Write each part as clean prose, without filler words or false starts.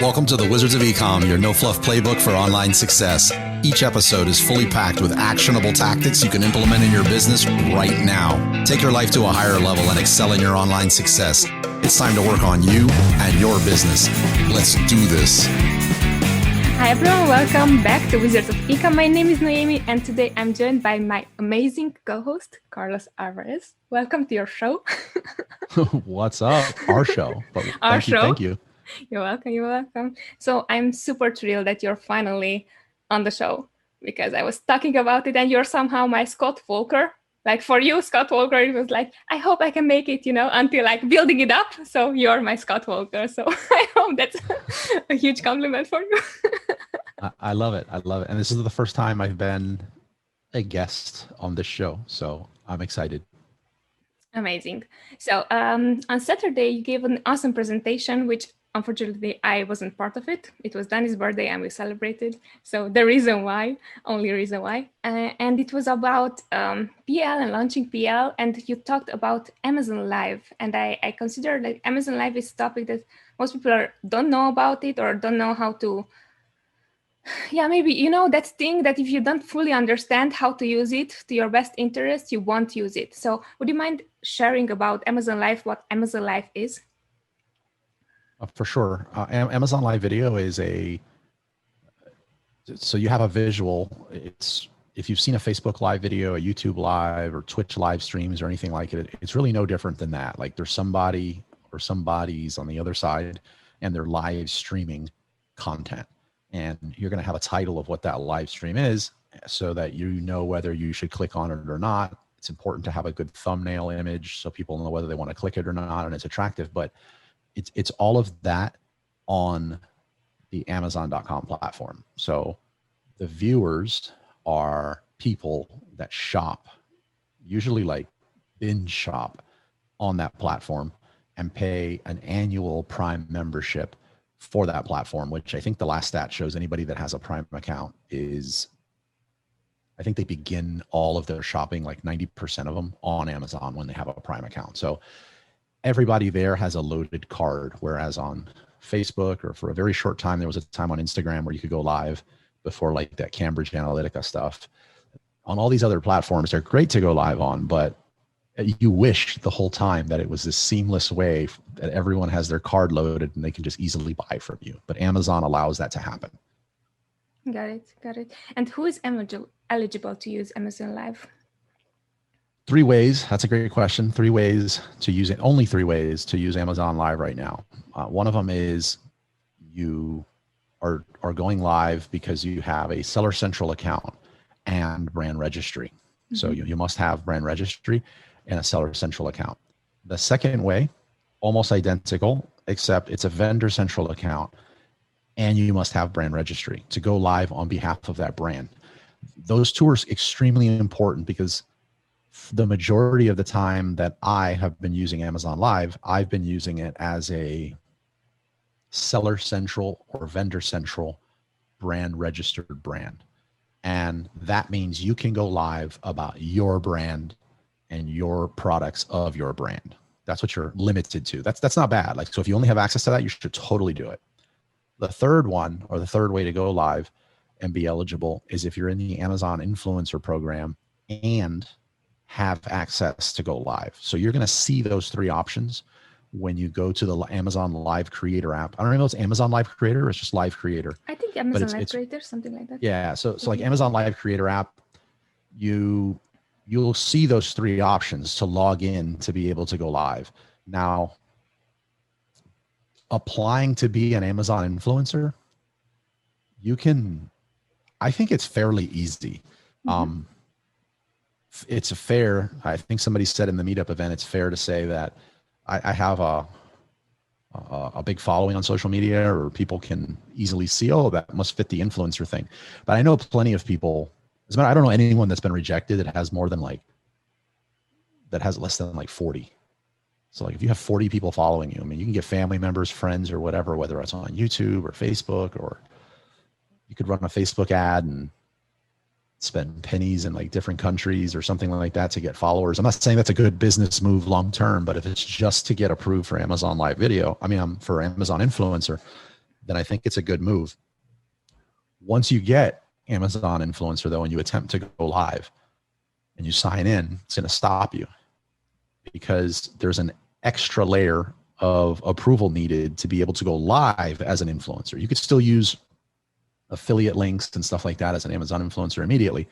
Welcome to the Wizards of Ecom, your no-fluff playbook for online success. Each episode is fully packed with actionable tactics you can implement in your business right now. Take your life to a higher level and excel in your online success. It's time to work on you and your business. Let's do this. Hi everyone, welcome back to Wizards of Ecom. My name is Noemi and today I'm joined by my amazing co-host, Carlos Alvarez. Welcome to your show. What's up? Our show. Thank you. You're welcome. So I'm super thrilled that you're finally on the show because I was talking about it and you're somehow my Scott Walker. Like for you, Scott Walker, it was like, I hope I can make it, until like building it up. So you're my Scott Walker. So I hope that's a huge compliment for you. I love it. And this is the first time I've been a guest on this show. So I'm excited. Amazing. So on Saturday, you gave an awesome presentation, which unfortunately, I wasn't part of it. It was Danny's birthday and we celebrated. So the only reason why. And it was about PL and launching PL. And you talked about Amazon Live. And I consider that Amazon Live is a topic that most people don't know about it or don't know how to. Yeah, maybe, that thing that if you don't fully understand how to use it to your best interest, you won't use it. So would you mind sharing about Amazon Live, what Amazon Live is? For sure. Amazon Live Video is so you have a visual. It's if you've seen a Facebook Live video, a YouTube Live, or Twitch live streams or anything like it, it's really no different than that. Like there's somebody or some bodies on the other side and they're live streaming content. And you're going to have a title of what that live stream is so that you know whether you should click on it or not. It's important to have a good thumbnail image so people know whether they want to click it or not and it's attractive. But it's all of that on the Amazon.com platform. So the viewers are people that shop, usually like binge shop on that platform and pay an annual Prime membership for that platform, which I think the last stat shows anybody that has a Prime account I think they begin all of their shopping, like 90% of them on Amazon when they have a Prime account. So everybody there has a loaded card, whereas on Facebook or for a very short time, there was a time on Instagram where you could go live before like that Cambridge Analytica stuff. On all these other platforms, they're great to go live on, but you wish the whole time that it was this seamless way that everyone has their card loaded and they can just easily buy from you. But Amazon allows that to happen. Got it. And who is eligible to use Amazon Live? 3 ways. That's a great question. 3 ways to use it. Only 3 ways to use Amazon Live right now. One of them is you are going live because you have a Seller Central account and brand registry. Mm-hmm. So you must have brand registry and a Seller Central account. The second way, almost identical, except it's a Vendor Central account and you must have brand registry to go live on behalf of that brand. Those 2 are extremely important because the majority of the time that I have been using Amazon Live, I've been using it as a Seller Central or Vendor Central brand registered brand. And that means you can go live about your brand and your products of your brand. That's what you're limited to. That's not bad. Like, so if you only have access to that, you should totally do it. The third one, or the third way to go live and be eligible, is if you're in the Amazon influencer program and have access to go live. So you're going to see those 3 options when you go to the Amazon Live Creator app. I don't know if it's Amazon Live Creator or it's just Live Creator. I think Amazon Live Creator, something like that. Yeah. So like Amazon Live Creator app, you'll see those 3 options to log in to be able to go live. Now, applying to be an Amazon influencer, I think it's fairly easy. Mm-hmm. It's fair. I think somebody said in the meetup event, it's fair to say that I have a big following on social media, or people can easily see, oh, that must fit the influencer thing. But I know plenty of people. As a matter, I don't know anyone that's been rejected that has less than like 40. So like if you have 40 people following you, I mean, you can get family members, friends, or whatever, whether it's on YouTube or Facebook, or you could run a Facebook ad and spend pennies in like different countries or something like that to get followers. I'm not saying that's a good business move long term, but if it's just to get approved for Amazon Live Video, for Amazon Influencer, then I think it's a good move. Once you get Amazon influencer though, and you attempt to go live and you sign in, it's going to stop you because there's an extra layer of approval needed to be able to go live as an influencer. You could still use affiliate links and stuff like that as an Amazon influencer immediately,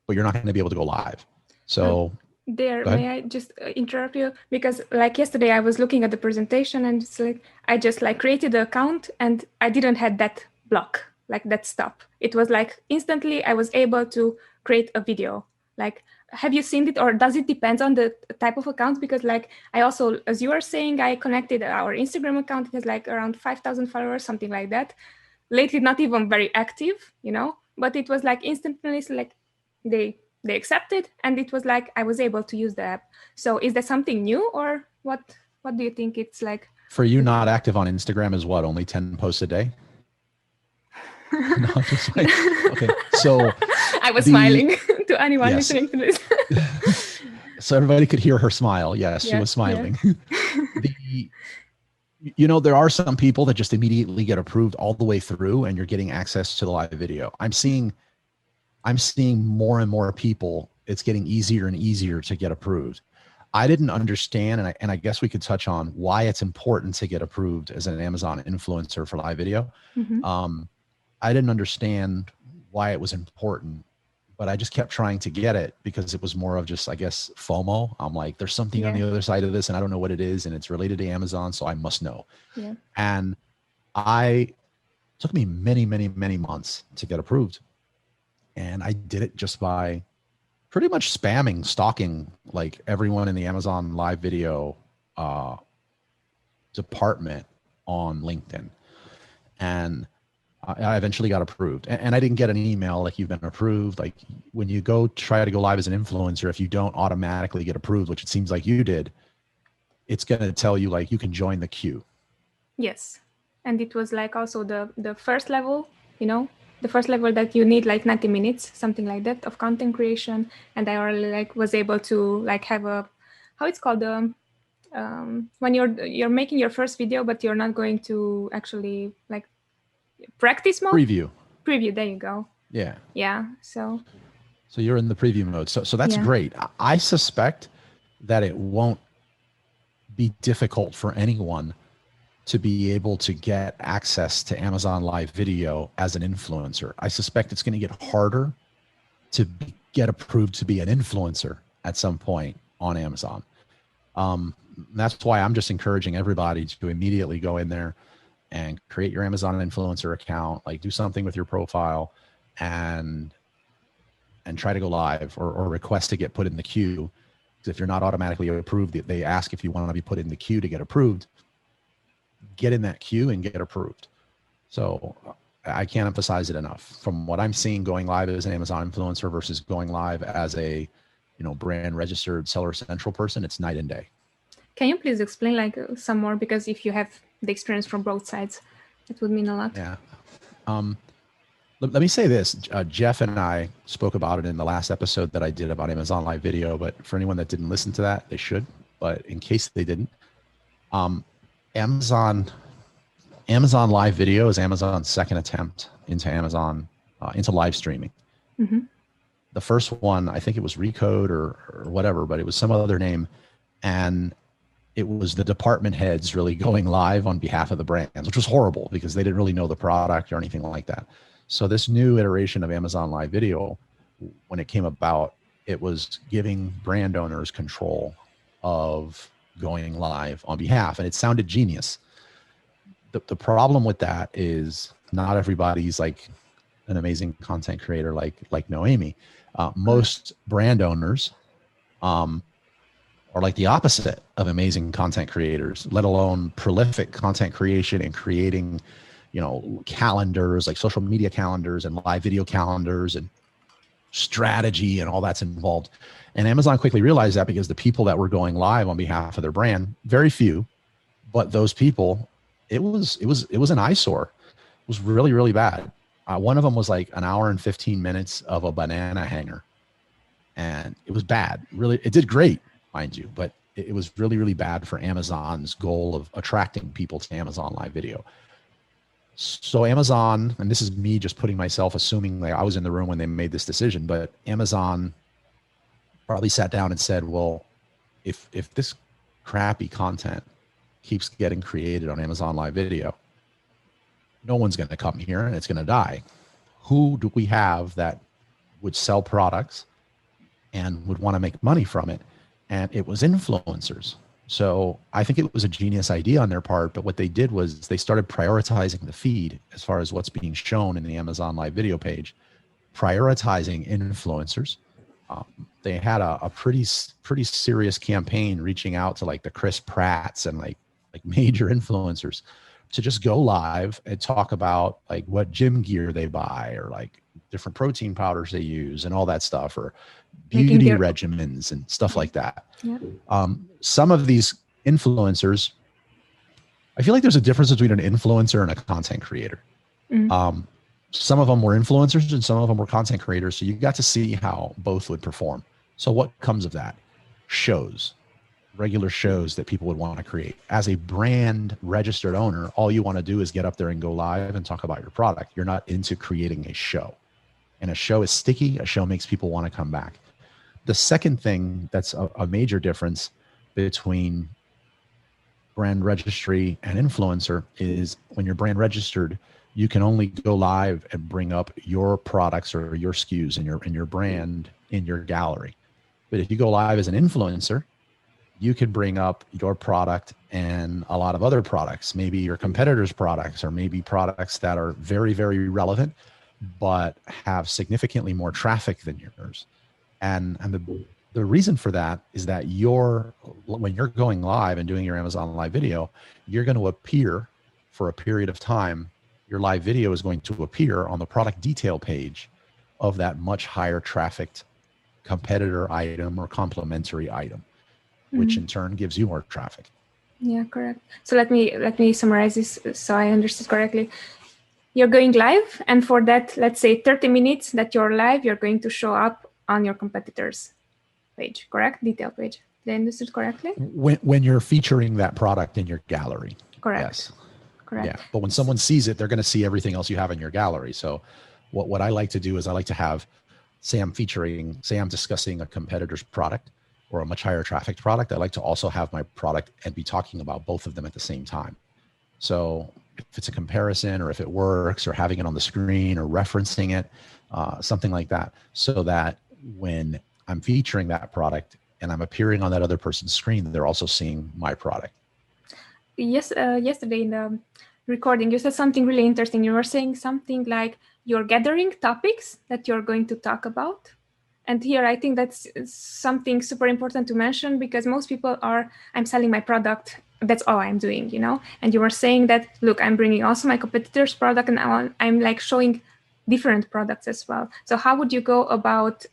but you're not going to be able to go live. So may I just interrupt you? Because like yesterday I was looking at the presentation and it's like, I just like created an account and I didn't have that block, like that stop. It was like instantly I was able to create a video. Like, have you seen it, or does it depend on the type of account? Because like I also, as you were saying, I connected our Instagram account. It has like around 5,000 followers, something like that. Lately, not even very active, you know, but it was like instantly like they accepted, and it was like I was able to use the app. So is that something new, or what do you think it's like? For you, not active on Instagram is what, only 10 posts a day? No, just like, okay. So I was smiling to anyone listening to this. So everybody could hear her smile. Yes, she was smiling. You know, there are some people that just immediately get approved all the way through and you're getting access to the live video. I'm seeing more and more people. It's getting easier and easier to get approved. I didn't understand, and I guess we could touch on why it's important to get approved as an Amazon influencer for live video. Mm-hmm. I didn't understand why it was important, but I just kept trying to get it because it was more of just, I guess, FOMO. I'm like, there's something on the other side of this and I don't know what it is, and it's related to Amazon, so I must know. Yeah. And it took me many, many, many months to get approved. And I did it just by pretty much spamming, stalking like everyone in the Amazon live video department on LinkedIn. And I eventually got approved, and I didn't get an email like you've been approved. Like when you go try to go live as an influencer, if you don't automatically get approved, which it seems like you did, it's going to tell you like you can join the queue. Yes. And it was like also the first level, you know, the first level that you need like 90 minutes, something like that, of content creation. And I already like was able to like have how it's called, when you're making your first video, but you're not going to actually like practice mode? Preview, there you go. Yeah. So you're in the preview mode. So that's great. I suspect that it won't be difficult for anyone to be able to get access to Amazon live video as an influencer. I suspect it's going to get harder to get approved to be an influencer at some point on Amazon. That's why I'm just encouraging everybody to immediately go in there and create your Amazon influencer account, like do something with your profile and try to go live or request to get put in the queue. Because if you're not automatically approved, they ask if you want to be put in the queue to get approved. Get in that queue and get approved. So I can't emphasize it enough. From what I'm seeing, going live as an Amazon influencer versus going live as a, brand registered Seller Central person, it's night and day. Can you please explain like some more? Because if you have the experience from both sides, it would mean a lot. Yeah. Let me say this. Jeff and I spoke about it in the last episode that I did about Amazon live video, but for anyone that didn't listen to that, they should. But in case they didn't, Amazon live video is Amazon's second attempt into into live streaming. Mm-hmm. The first one, I think it was Recode or whatever, but it was some other name. And it was the department heads really going live on behalf of the brands, which was horrible because they didn't really know the product or anything like that. So this new iteration of Amazon live video, when it came about, it was giving brand owners control of going live on behalf, and it sounded genius. The problem with that is not everybody's like an amazing content creator like Noemi. Most brand owners are like the opposite of amazing content creators, let alone prolific content creation and creating, calendars, like social media calendars and live video calendars and strategy and all that's involved. And Amazon quickly realized that because the people that were going live on behalf of their brand, very few, but those people, it was an eyesore. It was really, really bad. One of them was like an hour and 15 minutes of a banana hanger, and it was bad. Really, it did great, mind you, but it was really, really bad for Amazon's goal of attracting people to Amazon live video. So Amazon, and this is me just putting myself, assuming like I was in the room when they made this decision, but Amazon probably sat down and said, well, if this crappy content keeps getting created on Amazon Live Video, no one's going to come here and it's going to die. Who do we have that would sell products and would want to make money from it? And it was influencers. So I think it was a genius idea on their part, but what they did was they started prioritizing the feed as far as what's being shown in the Amazon Live Video page, prioritizing influencers. They had a pretty serious campaign reaching out to like the Chris Pratts and like major influencers to just go live and talk about like what gym gear they buy or like different protein powders they use and all that stuff, or beauty regimens and stuff like that. Yeah. Some of these influencers, I feel like there's a difference between an influencer and a content creator. Some of them were influencers and some of them were content creators. So you got to see how both would perform. So what comes of that? Shows, regular shows that people would want to create. As a brand registered owner, all you want to do is get up there and go live and talk about your product. You're not into creating a show. And a show is sticky. A show makes people want to come back. The second thing that's a major difference between brand registry and influencer is when you're brand registered, you can only go live and bring up your products or your SKUs and your brand in your gallery. But if you go live as an influencer, you can bring up your product and a lot of other products, maybe your competitors' products, or maybe products that are very, very relevant, but have significantly more traffic than yours. And the reason for that is that when you're going live and doing your Amazon Live Video, you're going to appear for a period of time. Your live video is going to appear on the product detail page of that much higher trafficked competitor item or complementary item, which in turn gives you more traffic. Yeah, correct. So let me summarize this so I understood correctly. You're going live, and for that, let's say 30 minutes that you're live, you're going to show up on your competitor's page, correct? Detail page. Did I understood correctly? When you're featuring that product in your gallery. Correct. Yes. Correct. Yeah. But when someone sees it, they're going to see everything else you have in your gallery. So what I like to do is I like to have, say I'm discussing a competitor's product or a much higher traffic product. I like to also have my product and be talking about both of them at the same time. So if it's a comparison or if it works or having it on the screen or referencing it, something like that, so that when I'm featuring that product and I'm appearing on that other person's screen, they're also seeing my product. Yes, yesterday in the recording, you said something really interesting. You were saying something like you're gathering topics that you're going to talk about. And here, I think that's something super important to mention, because most people I'm selling my product. That's all I'm doing, you know? And you were saying that, look, I'm bringing also my competitor's product, and I'm like showing different products as well. So how would you go about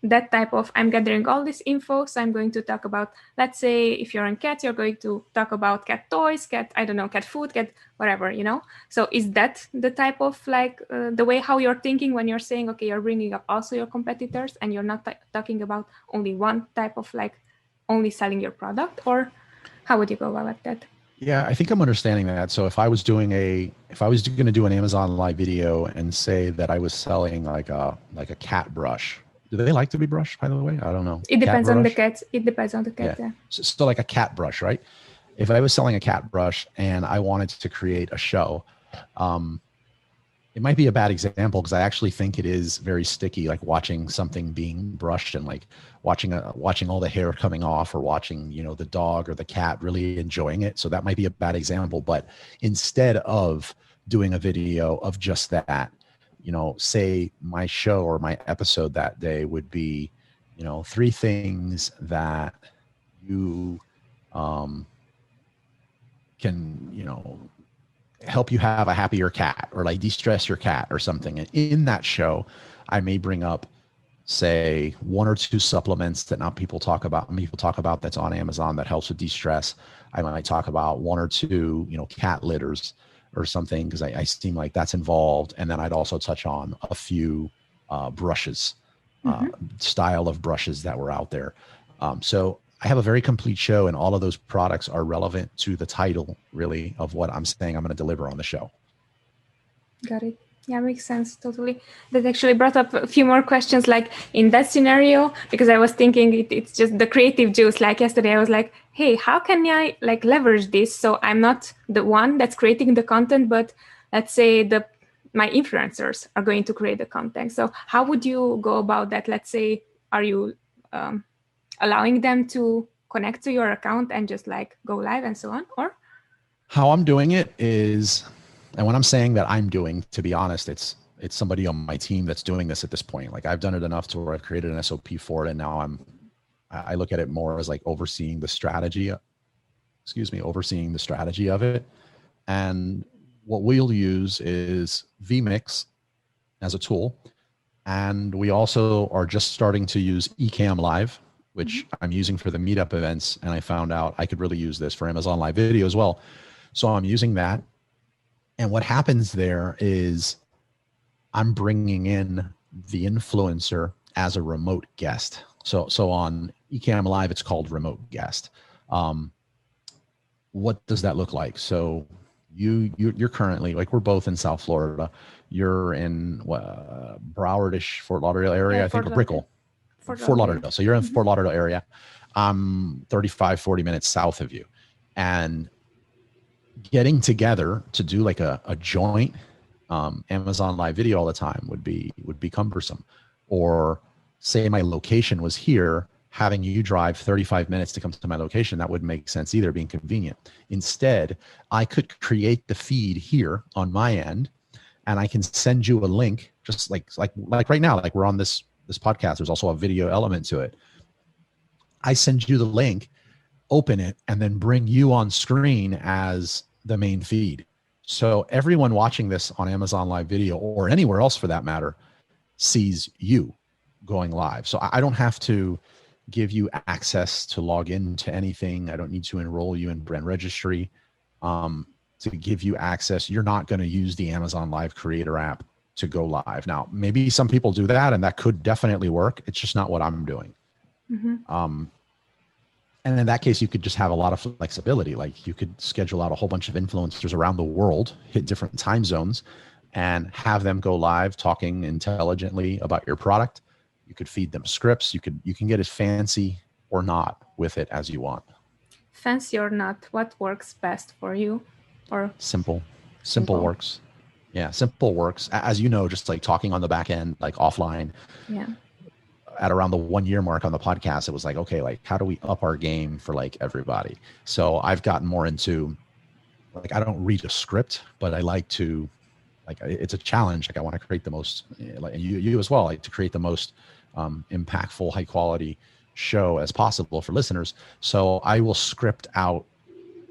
that type of, I'm gathering all this info, so I'm going to talk about, let's say if you're on cats, you're going to talk about cat toys, cat food, cat whatever, you know? So is that the type of like the way how you're thinking when you're saying, okay, you're bringing up also your competitors and you're not talking about only one type of like only selling your product? Or how would you go about that? Yeah, I think I'm understanding that. So if I was going to do an Amazon Live video and say that I was selling like a cat brush. Do they like to be brushed, by the way? I don't know. It depends on the cat. It depends on the cat. Yeah. So like a cat brush, right? If I was selling a cat brush and I wanted to create a show, it might be a bad example because I actually think it is very sticky, like watching something being brushed and like watching all the hair coming off, or watching, you know, the dog or the cat really enjoying it. So that might be a bad example. But instead of doing a video of just that, you know, say my show or my episode that day would be, you know, 3 things that you can, you know, help you have a happier cat, or like de-stress your cat or something. And in that show, I may bring up, say, 1 or 2 supplements that people talk about that's on Amazon that helps with de-stress. I might talk about 1 or 2, you know, cat litters or something, because I seem like that's involved. And then I'd also touch on a few brushes, style of brushes that were out there. So I have a very complete show, and all of those products are relevant to the title, really, of what I'm saying I'm going to deliver on the show. Got it. Yeah, makes sense. Totally. That actually brought up a few more questions, like in that scenario, because I was thinking it's just the creative juice. Like yesterday, I was like, hey, how can I like leverage this so I'm not the one that's creating the content, but let's say my influencers are going to create the content. So how would you go about that? Let's say, are you allowing them to connect to your account and just like go live and so on? Or How I'm doing it is, and when I'm saying that I'm doing, to be honest, it's somebody on my team that's doing this at this point. Like I've done it enough to where I've created an SOP for it, and now I look at it more as like overseeing the strategy. Overseeing the strategy of it. And what we'll use is vMix as a tool, and we also are just starting to use Ecom Live, which I'm using for the meetup events. And I found out I could really use this for Amazon Live Video as well. So I'm using that. And what happens there is I'm bringing in the influencer as a remote guest. So on Ecom Live, it's called remote guest. What does that look like? So you're currently, like, we're both in South Florida. You're in Browardish, Fort Lauderdale area, yeah, I think, or Brickell. Fort Lauderdale. So you're in Fort Lauderdale area. I'm 35, 40 minutes south of you. And getting together to do like a joint Amazon Live Video all the time would be cumbersome. Or say my location was here, having you drive 35 minutes to come to my location, that wouldn't make sense either, being convenient. Instead, I could create the feed here on my end, and I can send you a link, just like right now, like we're on this podcast, there's also a video element to it. I send you the link, open it, and then bring you on screen as the main feed. So everyone watching this on Amazon Live Video, or anywhere else for that matter, sees you going live. So I don't have to give you access to log into anything. I don't need to enroll you in brand registry to give you access. You're not going to use the Amazon Live Creator app to go live. Now, maybe some people do that, and that could definitely work. It's just not what I'm doing. And in that case, you could just have a lot of flexibility. Like you could schedule out a whole bunch of influencers around the world, hit different time zones, and have them go live talking intelligently about your product. You could feed them scripts. You can get as fancy or not with it as you want. Fancy or not, what works best for you? Or simple works. Yeah, simple works. As you know, just like talking on the back end, like offline. Yeah. At around the 1 year mark on the podcast, it was like, okay, like how do we up our game for like everybody? So I've gotten more into, like, I don't read a script, but I like to, like, it's a challenge. Like I want to create the most, like you as well, like to create the most impactful, high quality show as possible for listeners. So I will script out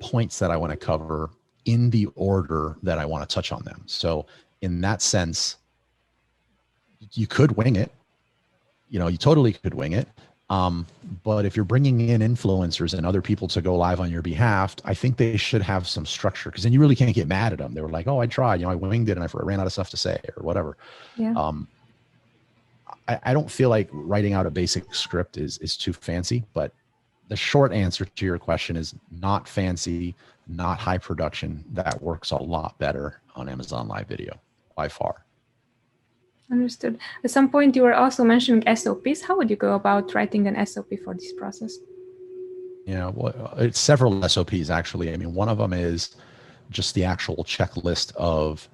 points that I want to cover in the order that I want to touch on them. So in that sense, you could wing it. You totally could wing it. But if you're bringing in influencers and other people to go live on your behalf, I think they should have some structure, because then you really can't get mad at them. They were like, oh, I tried, I winged it and I ran out of stuff to say or whatever. Yeah. I don't feel like writing out a basic script is too fancy, but the short answer to your question is not fancy, not high production. That works a lot better on Amazon Live Video by far. Understood. At some point, you were also mentioning SOPs. How would you go about writing an SOP for this process? Well, it's several SOPs, actually. I mean, one of them is just the actual checklist of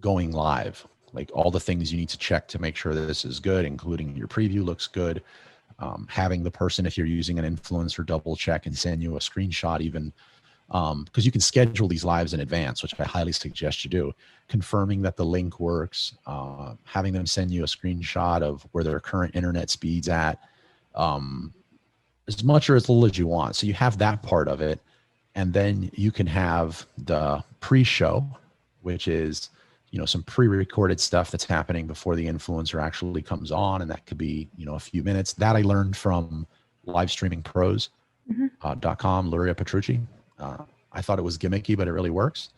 going live, like all the things you need to check to make sure that this is good, including your preview looks good. Having the person, if you're using an influencer, double check and send you a screenshot even, because you can schedule these lives in advance, which I highly suggest you do. Confirming that the link works, having them send you a screenshot of where their current internet speed's at, as much or as little as you want. So you have that part of it. And then you can have the pre-show, which is, some pre-recorded stuff that's happening before the influencer actually comes on. And that could be, a few minutes. That I learned from livestreamingpros.com, Luria Petrucci. I thought it was gimmicky, but it really works.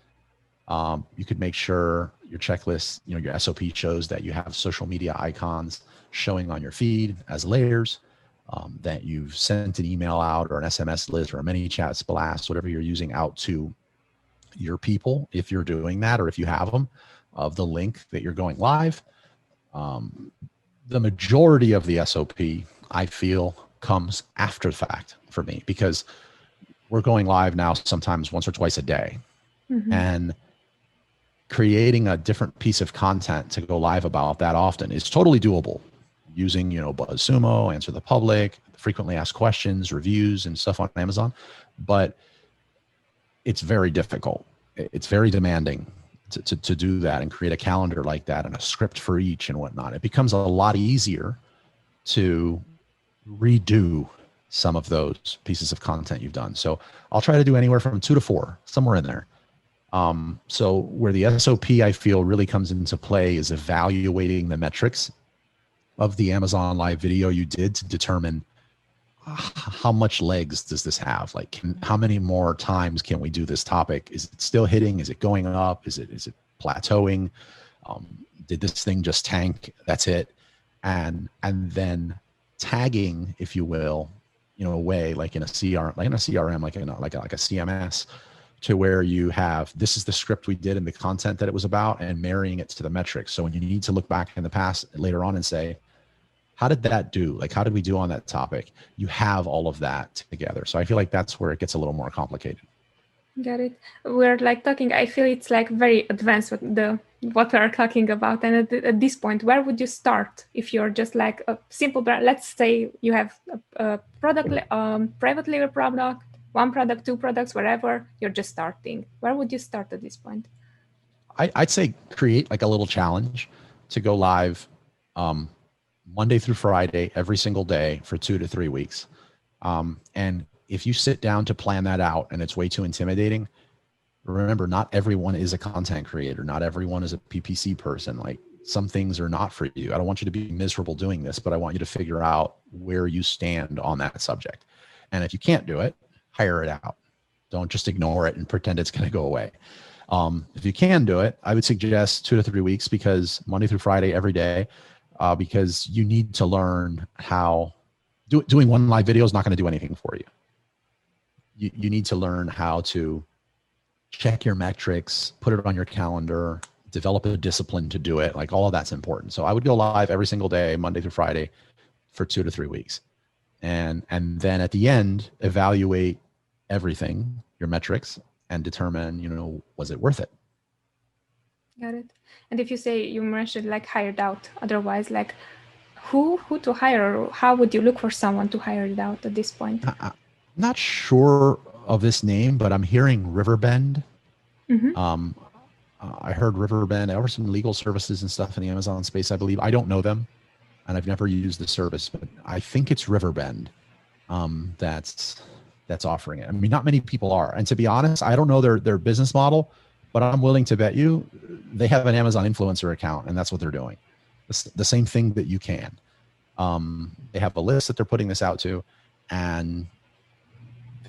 You could make sure your checklist, your SOP shows that you have social media icons showing on your feed as layers, that you've sent an email out or an SMS list or a ManyChat blast, whatever you're using, out to your people, if you're doing that or if you have them. of the link that you're going live. The majority of the SOP, I feel, comes after the fact for me, because we're going live now sometimes once or twice a day. And creating a different piece of content to go live about that often is totally doable using, BuzzSumo, Answer the Public, frequently asked questions, reviews, and stuff on Amazon. But it's very difficult. It's very demanding to do that and create a calendar like that and a script for each and whatnot. It becomes a lot easier to redo some of those pieces of content you've done. So I'll try to do anywhere from 2 to 4, somewhere in there. So where the SOP, I feel, really comes into play is evaluating the metrics of the Amazon live video you did to determine how much legs does this have? Like, how many more times can we do this topic? Is it still hitting? Is it going up? Is it plateauing? Did this thing just tank? That's it. And then tagging, if you will, a way like in a CRM, like a CMS, to where you have, this is the script we did and the content that it was about, and marrying it to the metrics. So when you need to look back in the past later on and say, how did that do? Like, how did we do on that topic? You have all of that together. So I feel like that's where it gets a little more complicated. Got it. We're like talking, I feel it's like very advanced what we're talking about. And at this point, where would you start if you're just like a simple brand? Let's say you have a product, private label product, 1 product, 2 products, wherever, you're just starting. Where would you start at this point? I'd say create like a little challenge to go live Monday through Friday, every single day for 2 to 3 weeks. And if you sit down to plan that out and it's way too intimidating, remember, not everyone is a content creator. Not everyone is a PPC person. Like, some things are not for you. I don't want you to be miserable doing this, but I want you to figure out where you stand on that subject. And if you can't do it, hire it out. Don't just ignore it and pretend it's going to go away. If you can do it, I would suggest 2 to 3 weeks, because Monday through Friday, every day, because you need to learn how doing 1 live video is not going to do anything for you. You need to learn how to check your metrics, put it on your calendar, develop a discipline to do it. Like, all of that's important. So I would go live every single day, Monday through Friday, for 2 to 3 weeks. And then at the end, evaluate everything, your metrics, and determine, was it worth it? Got it. And if you say, you mentioned like hired out, otherwise, like who to hire, or how would you look for someone to hire it out at this point? I'm not sure of this name, but I'm hearing Riverbend. I heard Riverbend. There were some legal services and stuff in the Amazon space, I believe. I don't know them, and I've never used the service, but I think it's Riverbend that's offering it. I mean, not many people are. And to be honest, I don't know their business model, but I'm willing to bet you they have an Amazon influencer account, and that's what they're doing. It's the same thing that you can. They have a list that they're putting this out to, and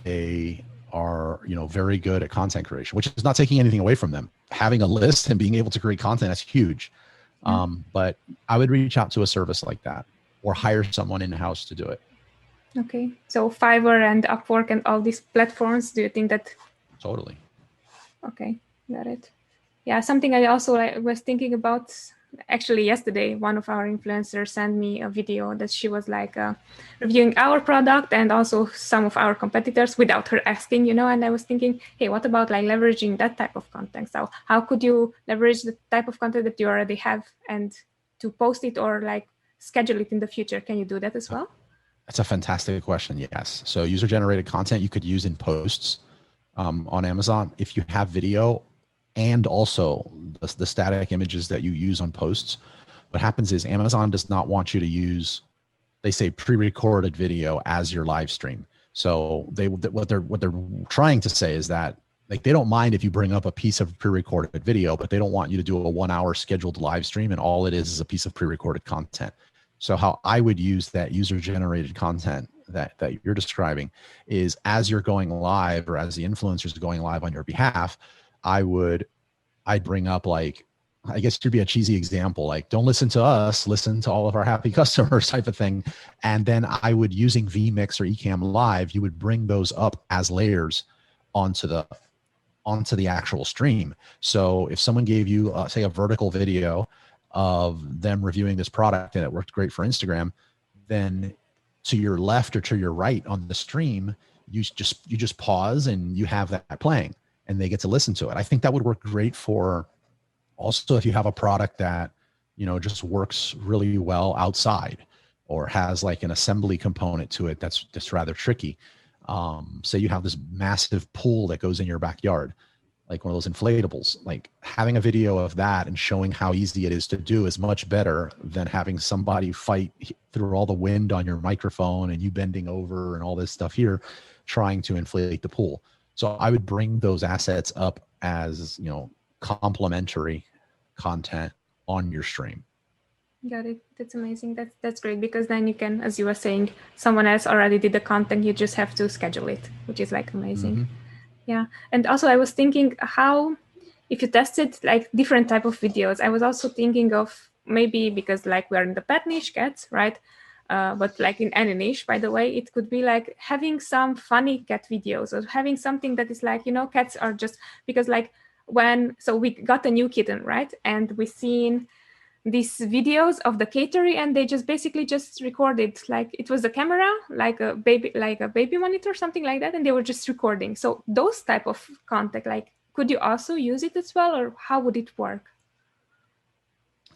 they are, very good at content creation, which is not taking anything away from them. Having a list and being able to create content, that's huge. But I would reach out to a service like that, or hire someone in-house to do it. Okay. So Fiverr and Upwork and all these platforms, do you think that? Totally. Okay. Got it. Yeah. Something I also was thinking about, actually yesterday, one of our influencers sent me a video that she was like reviewing our product and also some of our competitors without her asking, and I was thinking, hey, what about like leveraging that type of content? So how could you leverage the type of content that you already have and to post it or like schedule it in the future? Can you do that as well? That's a fantastic question. Yes. So user-generated content you could use in posts on Amazon. If you have video and also the static images that you use on posts, what happens is Amazon does not want you to use, they say, pre-recorded video as your live stream. So what they're trying to say is that, like, they don't mind if you bring up a piece of pre-recorded video, but they don't want you to do a 1-hour scheduled live stream and all it is a piece of pre-recorded content. So how I would use that user-generated content that you're describing is, as you're going live or as the influencers are going live on your behalf, I'd bring up, like, I guess it would be a cheesy example, like, don't listen to us, listen to all of our happy customers type of thing. And then I would, using vMix or Ecom Live, you would bring those up as layers onto onto the actual stream. So if someone gave you, say, a vertical video of them reviewing this product and it worked great for Instagram, then to your left or to your right on the stream, you just pause and you have that playing and they get to listen to it. I think that would work great for also if you have a product that, you know, just works really well outside or has like an assembly component to it that's just rather tricky. Say you have this massive pool that goes in your backyard, like one of those inflatables. Like having a video of that and showing how easy it is to do is much better than having somebody fight through all the wind on your microphone and you bending over and all this stuff here trying to inflate the pool. So I would bring those assets up as, you know, complementary content on your stream. Got it. That's amazing. That's great, because then you can, as you were saying, someone else already did the content. You just have to schedule it, which is like amazing. Mm-hmm. Yeah. And also I was thinking how, if you tested like different type of videos, I was also thinking of maybe, because like we're in the pet niche, cats, right? But like in any niche, by the way, it could be like having some funny cat videos or having something that is like, you know, cats are just, because like so we got a new kitten, right? And we seen these videos of the catering, and they just basically just recorded, like it was a camera, like a baby monitor, something like that, and they were just recording. So those type of content, like, could you also use it as well, or how would it work?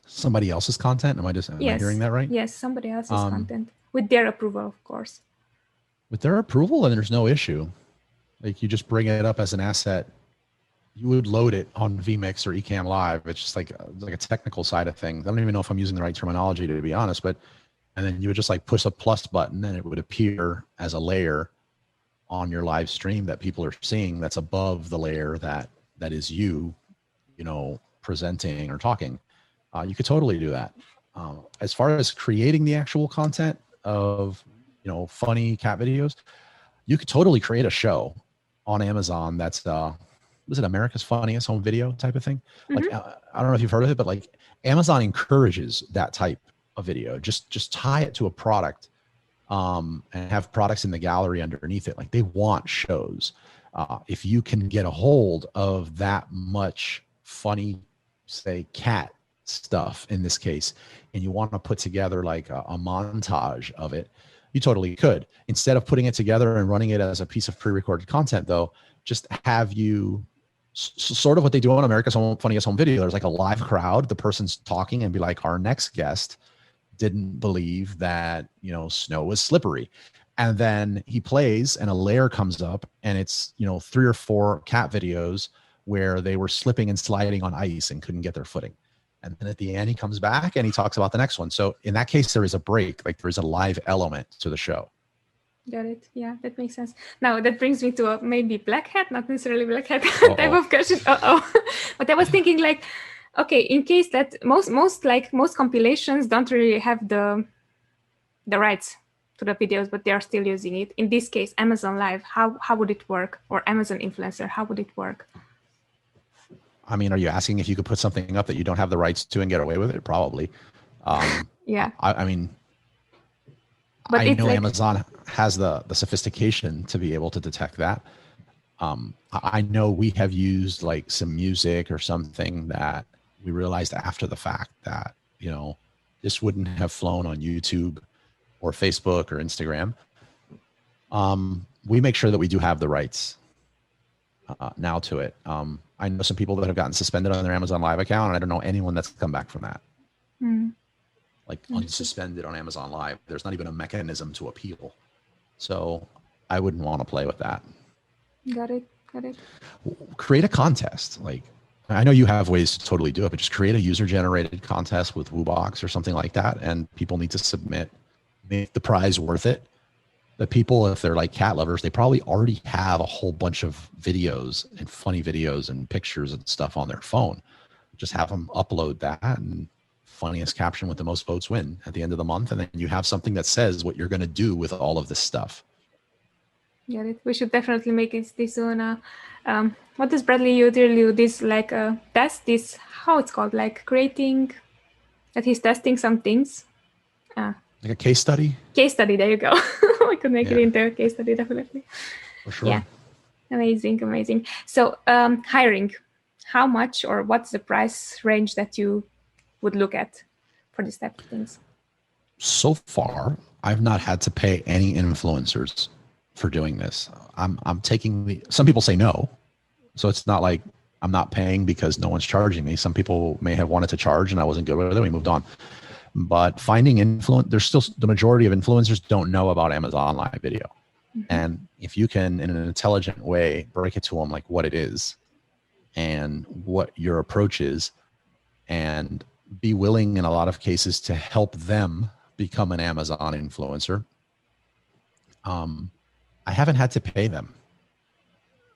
Somebody else's content? Am I hearing that right? Yes, somebody else's content with their approval, of course. With their approval, and there's no issue. Like you just bring it up as an asset. You would load it on vMix or Ecom Live. It's just like a technical side of things. I don't even know if I'm using the right terminology, to be honest, but, and then you would just like push a plus button and it would appear as a layer on your live stream that people are seeing that's above the layer that is you know, presenting or talking. You could totally do that. As far as creating the actual content of, you know, funny cat videos, you could totally create a show on Amazon that's was it America's Funniest Home Video type of thing? Mm-hmm. Like, I don't know if you've heard of it, but like Amazon encourages that type of video. Just tie it to a product and have products in the gallery underneath it. Like they want shows. If you can get a hold of that much funny, say, cat stuff in this case, and you want to put together like a montage of it, you totally could. Instead of putting it together and running it as a piece of pre-recorded content, though, just have you sort of what they do on America's Funniest Home Video. There's like a live crowd. The person's talking and be like, our next guest didn't believe that, you know, snow was slippery. And then he plays and a layer comes up and it's, you know, 3 or 4 cat videos where they were slipping and sliding on ice and couldn't get their footing. And then at the end, he comes back and he talks about the next one. So in that case, there is a break, like there is a live element to the show. Got it. Yeah, that makes sense. Now that brings me to a maybe black hat, not necessarily black hat type of question. But I was thinking like, okay, in case that most compilations don't really have the rights to the videos, but they are still using it. In this case, Amazon Live, how would it work? Or Amazon Influencer, how would it work? I mean, are you asking if you could put something up that you don't have the rights to and get away with it? Probably. Yeah. I mean, but I know like, Amazon has the sophistication to be able to detect that. I know we have used like some music or something that we realized after the fact that, you know, this wouldn't have flown on YouTube or Facebook or Instagram. We make sure that we do have the rights now to it. I know some people that have gotten suspended on their Amazon Live account, and I don't know anyone that's come back from that. Like unsuspended on Amazon Live. There's not even a mechanism to appeal. So I wouldn't want to play with that. Got it. Create a contest. Like, I know you have ways to totally do it, but just create a user-generated contest with WooBox or something like that, and people need to submit. Make the prize worth it. The people, if they're like cat lovers, they probably already have a whole bunch of videos and funny videos and pictures and stuff on their phone. Just have them upload that, and funniest caption with the most votes win at the end of the month. And then you have something that says what you're going to do with all of this stuff. Got it. We should definitely make it this soon. What does Bradley usually do? This like test, this, how it's called, like creating, that he's testing some things. Like a case study? Case study, there you go. We could make it into a case study, definitely. For sure. Yeah. Amazing, amazing. So hiring, how much or what's the price range that you would look at for this type of things? So far, I've not had to pay any influencers for doing this. I'm taking some people say no. So it's not like I'm not paying because no one's charging me. Some people may have wanted to charge and I wasn't good with it. We moved on. But finding there's still the majority of influencers don't know about Amazon Live Video. Mm-hmm. And if you can, in an intelligent way, break it to them like what it is and what your approach is, and be willing in a lot of cases to help them become an Amazon influencer. I haven't had to pay them.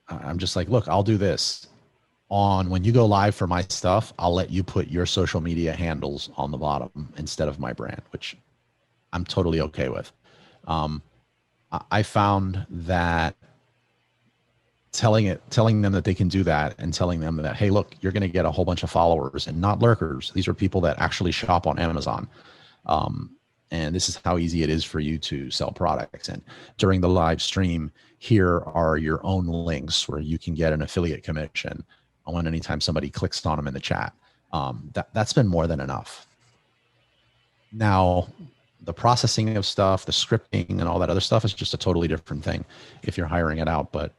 I'm just like, look, I'll do this. When you go live for my stuff, I'll let you put your social media handles on the bottom instead of my brand, which I'm totally okay with. I found that telling them that they can do that and telling them that, hey, look, you're going to get a whole bunch of followers and not lurkers. These are people that actually shop on Amazon. And this is how easy it is for you to sell products. And during the live stream, here are your own links where you can get an affiliate commission on anytime somebody clicks on them in the chat. That's been more than enough. Now, the processing of stuff, the scripting and all that other stuff is just a totally different thing if you're hiring it out. But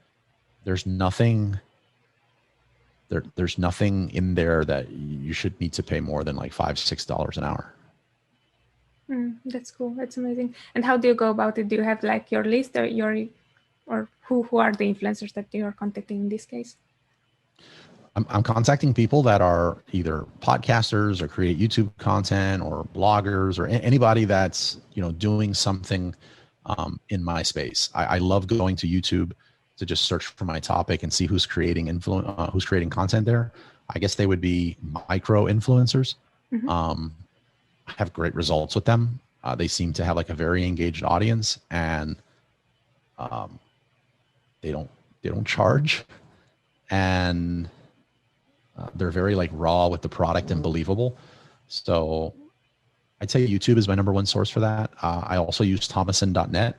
there's nothing in there that you should need to pay more than like $5-6 an hour. That's cool. That's amazing. And how do you go about it? Do you have like your list or who are the influencers that you are contacting in this case? I'm contacting people that are either podcasters or create YouTube content or bloggers or anybody that's, doing something in my space. I love going to YouTube to just search for my topic and see who's creating content there. I guess they would be micro influencers. Mm-hmm. I have great results with them. They seem to have like a very engaged audience, and they don't charge, and they're very like raw with the product and believable. So I'd say YouTube is my number one source for that. I also use thomason.net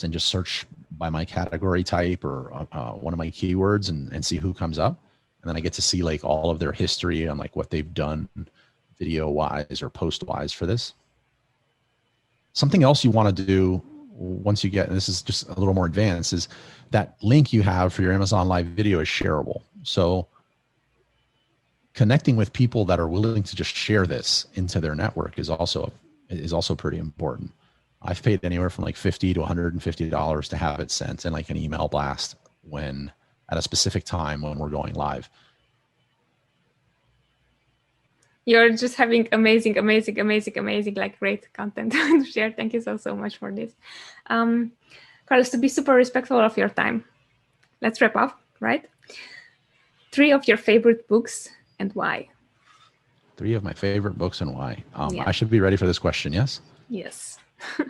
and just search by my category type or one of my keywords and see who comes up. And then I get to see like all of their history on like what they've done video wise or post wise for this. Something else you want to do once you get, and this is just a little more advanced, is that link you have for your Amazon Live Video is shareable. So connecting with people that are willing to just share this into their network is also pretty important. I've paid anywhere from like $50 to $150 to have it sent in like an email blast at a specific time when we're going live. You're just having amazing, like great content to share. Thank you so much for this. Carlos, to be super respectful of your time, let's wrap up, right? 3 of your favorite books and why. 3 of my favorite books and why. Yeah. I should be ready for this question, yes? Yes.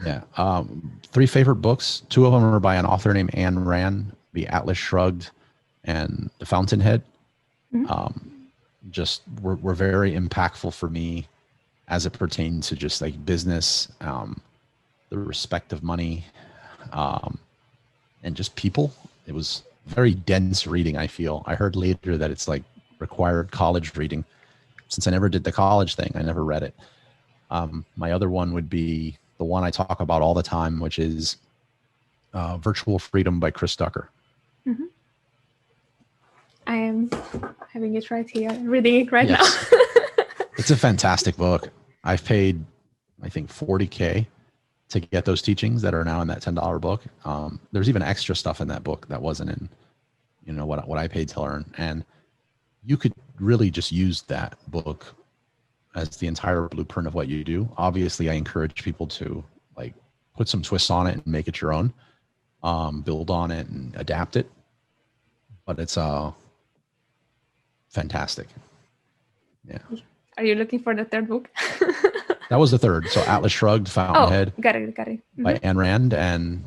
Yeah. 3 favorite books. 2 of them are by an author named Ayn Rand, The Atlas Shrugged and The Fountainhead. Mm-hmm. Just were very impactful for me as it pertains to just like business, the respect of money, and just people. It was very dense reading, I feel. I heard later that it's like required college reading. Since I never did the college thing, I never read it. My other one would be the one I talk about all the time, which is Virtual Freedom by Chris Ducker. Mm-hmm. I am having it right here, reading it right now. It's a fantastic book. I've paid, I think, $40K to get those teachings that are now in that $10 book. There's even extra stuff in that book that wasn't in, what I paid to learn. And you could really just use that book as the entire blueprint of what you do. Obviously, I encourage people to like put some twists on it and make it your own, build on it and adapt it. But it's fantastic. Yeah. Are you looking for the 3rd book? That was the 3rd. So Atlas Shrugged, Fountainhead. Got it. Mm-hmm. By Ayn Rand, and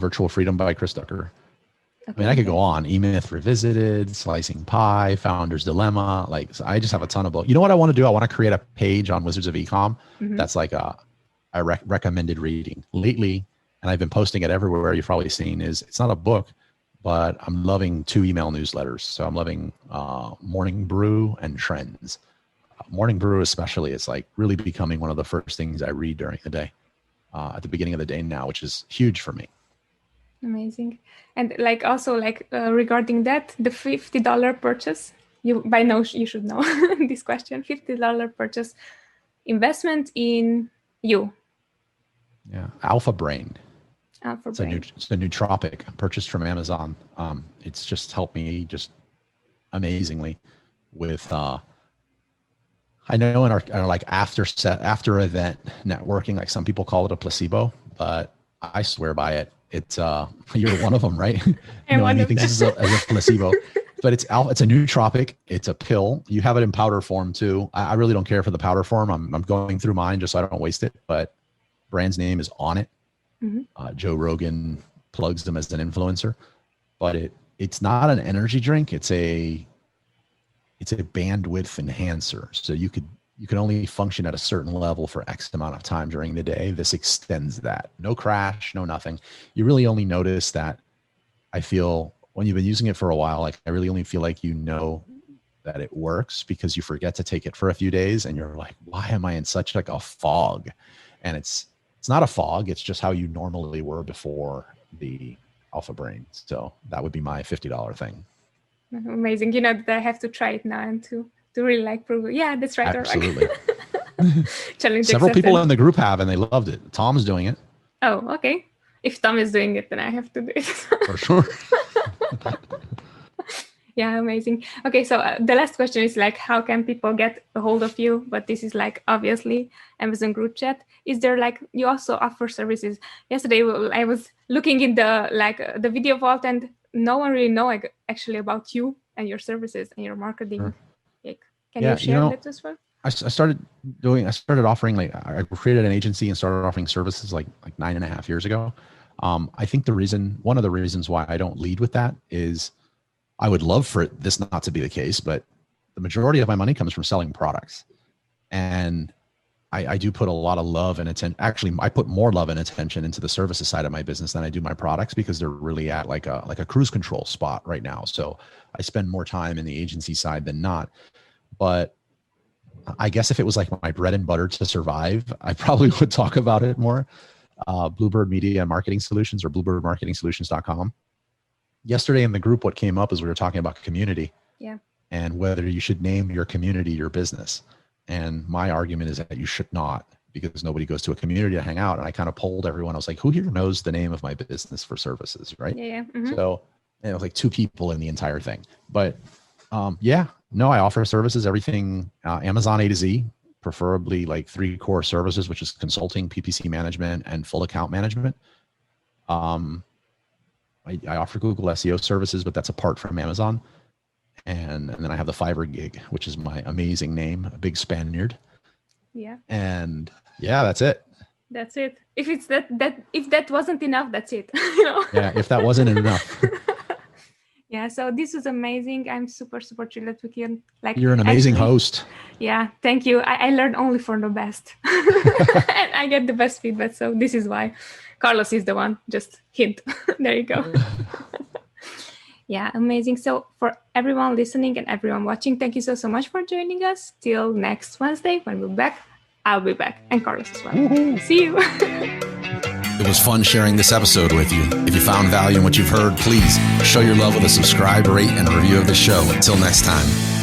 Virtual Freedom by Chris Ducker. Okay. I mean, I could go on. E-Myth Revisited, Slicing Pie, Founder's Dilemma. Like, so I just have a ton of books. You know what I want to do? I want to create a page on Wizards of Ecom. Mm-hmm. That's like a recommended reading lately. And I've been posting it everywhere. You've probably seen it's not a book, but I'm loving 2 email newsletters. So I'm loving Morning Brew and Trends. Morning Brew especially is like really becoming one of the first things I read during the day, at the beginning of the day now, which is huge for me. Amazing. And like also like regarding that, the $50 purchase, you by now you should know this question, $50 purchase investment in you. Yeah, Alpha Brain. It's a nootropic purchased from Amazon. It's just helped me just amazingly with I know in our like after event networking, like some people call it a placebo, but I swear by it. It's you're one of them, right? He thinks this is a placebo, but it's a nootropic. It's a pill. You have it in powder form too. I really don't care for the powder form. I'm going through mine just so I don't waste it, but brand's name is on it. Mm-hmm. Joe Rogan plugs them as an influencer, but it's not an energy drink. It's a bandwidth enhancer. So you can only function at a certain level for X amount of time during the day. This extends that. No crash, no nothing. You really only notice that. I feel when you've been using it for a while, like I really only feel like you know that it works because you forget to take it for a few days and you're like, why am I in such like a fog? And it's not a fog. It's just how you normally were before the Alpha Brain. So that would be my $50 thing. Amazing. You know that I have to try it now and to really like prove it. Yeah, that's right. Absolutely. Challenge Several accepted. people in the group have, and they loved it. Tom's doing it. Oh, okay. If Tom is doing it, then I have to do it. For sure. Yeah, amazing. Okay, so the last question is like, how can people get a hold of you? But this is like obviously Amazon group chat. Is there like you also offer services? Yesterday I was looking in the video vault, and no one really know actually about you and your services and your marketing. Sure. Like, can you share that as well? I started offering, like I created an agency and started offering services like 9.5 years ago. I think one of the reasons why I don't lead with that is I would love for this not to be the case, but the majority of my money comes from selling products. And I do put a lot of love and attention. Actually, I put more love and attention into the services side of my business than I do my products because they're really at like a cruise control spot right now. So I spend more time in the agency side than not. But I guess if it was like my bread and butter to survive, I probably would talk about it more. Bluebird Media Marketing Solutions or bluebirdmarketingsolutions.com. Yesterday in the group, what came up is we were talking about community. Yeah. And whether you should name your community your business. And my argument is that you should not, because nobody goes to a community to hang out. And I kind of polled everyone. I was like, who here knows the name of my business for services, right? Yeah. Mm-hmm. So it was like 2 people in the entire thing. But I offer services, everything Amazon A to Z, preferably like 3 core services, which is consulting, PPC management, and full account management. I offer Google SEO services, but that's apart from Amazon. And then I have the Fiverr gig, which is my amazing name, a big Spaniard. Yeah. And yeah, that's it. That's it. If it's if that wasn't enough, that's it. Yeah, if that wasn't enough. Yeah, so this was amazing. I'm super thrilled that we can You're an amazing host. Yeah, thank you. I learned only for the best. And I get the best feedback. So this is why Carlos is the one. Just hint. There you go. Yeah, amazing. So for everyone listening and everyone watching, thank you so much for joining us. Till next Wednesday when we're back. I'll be back. And Carlos as well. Woo-hoo. See you. It was fun sharing this episode with you. If you found value in what you've heard, please show your love with a subscribe, rate, and review of the show. Until next time.